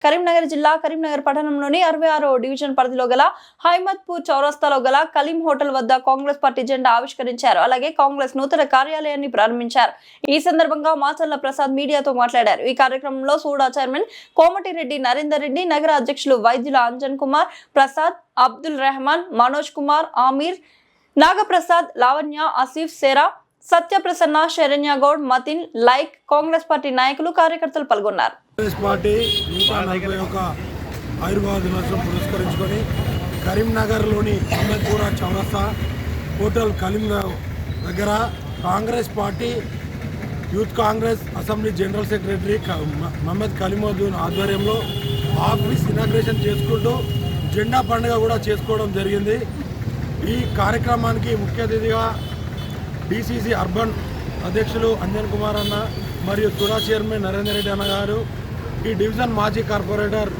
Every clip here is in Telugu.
కరీంనగర్ జిల్లా కరీంనగర్ పట్టణంలోని 66వ డివిజన్ పరిధిలో గల హైమత్పూర్ చౌరస్తాలో గల కలీం హోటల్ వద్ద కాంగ్రెస్ పార్టీ జెండా ఆవిష్కరించారు. అలాగే కాంగ్రెస్ నూతన కార్యాలయాన్ని ప్రారంభించారు. ఈ సందర్భంగా మాచర్ల ప్రసాద్ మీడియాతో మాట్లాడారు. ఈ కార్యక్రమంలో సూడా చైర్మన్ కోమటిరెడ్డి నరేందర్ రెడ్డి, నగర అధ్యక్షులు వైద్యుల అంజన్ కుమార్, ప్రసాద్, అబ్దుల్ రెహమాన్, మనోజ్ కుమార్, ఆమీర్, నాగప్రసాద్, లావణ్య, ఆసిఫ్, సేరా, సత్యప్రసన్న, శరణ్య గౌడ్, మతిన్, లైక్, కాంగ్రెస్ పార్టీ నాయకులు, కార్యకర్తలు పాల్గొన్నారు. కాంగ్రెస్ పార్టీ 141 ఆవిర్భావ దినోత్సవం పురస్కరించుకొని కరీంనగర్లోని హైమత్పూర్ చౌరస్తా హోటల్ కలీం దగ్గర Congress party youth Congress assembly general secretary Mohammed Kaleemuddin ఆధ్వర్యంలో ఆఫీస్ ఇనాగ్రేషన్ చేసుకుంటూ జెండా పండుగ కూడా చేసుకోవడం జరిగింది. ఈ కార్యక్రమానికి ముఖ్య అతిథిగా డిసిసి అర్బన్ అధ్యక్షులు అంజన్ కుమార్ అన్న మరియు సుడా చైర్మన్ నరేందర్ రెడ్డి అన్న గారు, ఈ డివిజన్ మాజీ కార్పొరేటర్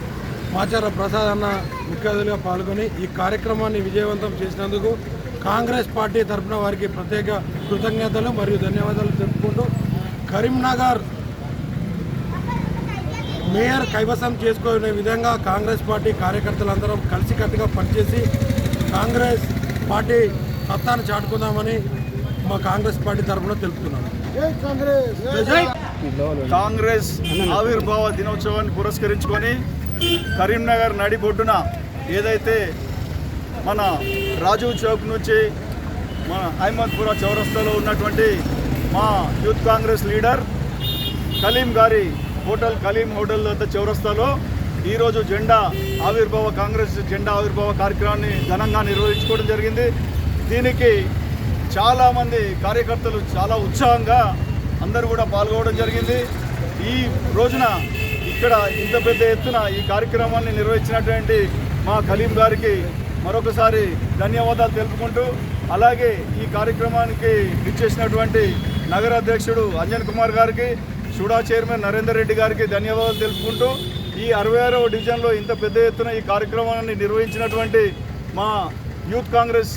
మాచర్ల ప్రసాద్ అన్న ముఖ్య అతిథిగా పాల్గొని ఈ కార్యక్రమాన్ని విజయవంతం చేసినందుకు కాంగ్రెస్ పార్టీ తరఫున వారికి ప్రత్యేక కృతజ్ఞతలు మరియు ధన్యవాదాలు తెలుపుకుంటూ కరీంనగర్ మేయర్ కైవసం చేసుకునే విధంగా కాంగ్రెస్ పార్టీ కార్యకర్తలందరం కలిసికట్టుగా పనిచేసి కాంగ్రెస్ పార్టీ సత్తాను చాటుకుందామని మా కాంగ్రెస్ పార్టీ తరఫున తెలుపుతున్నాను. కాంగ్రెస్ ఆవిర్భావ దినోత్సవాన్ని పురస్కరించుకొని కరీంనగర్ నడిబొడ్డున ఏదైతే మన రాజీవ్ చౌక్ నుంచి మన హైమత్పూర్ చౌరస్తాలో ఉన్నటువంటి మా యూత్ కాంగ్రెస్ లీడర్ కలీం గారి కలీం హోటల్ వద్ద చౌరస్తాలో ఈరోజు కాంగ్రెస్ జెండా ఆవిర్భావ కార్యక్రమాన్ని ఘనంగా నిర్వహించుకోవడం జరిగింది. దీనికి చాలామంది కార్యకర్తలు చాలా ఉత్సాహంగా అందరూ కూడా పాల్గొనడం జరిగింది. ఈ రోజున ఇక్కడ ఇంత పెద్ద ఎత్తున ఈ కార్యక్రమాన్ని నిర్వహించినటువంటి మా కలీం గారికి మరొకసారి ధన్యవాదాలు తెలుపుకుంటూ, అలాగే ఈ కార్యక్రమానికి ఇచ్చేసినటువంటి నగర అధ్యక్షుడు అంజన్ కుమార్ గారికి, సూడా చైర్మన్ నరేందర్ రెడ్డి గారికి ధన్యవాదాలు తెలుపుకుంటూ, ఈ 66వ డివిజన్లో ఇంత పెద్ద ఎత్తున ఈ కార్యక్రమాన్ని నిర్వహించినటువంటి మా యూత్ కాంగ్రెస్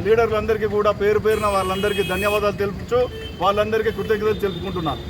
లీడర్లందరికీ కూడా పేరు పేరున వాళ్ళందరికీ ధన్యవాదాలు తెలుపుతూ వాళ్ళందరికీ కృతజ్ఞతలు తెలుపుకుంటున్నాను.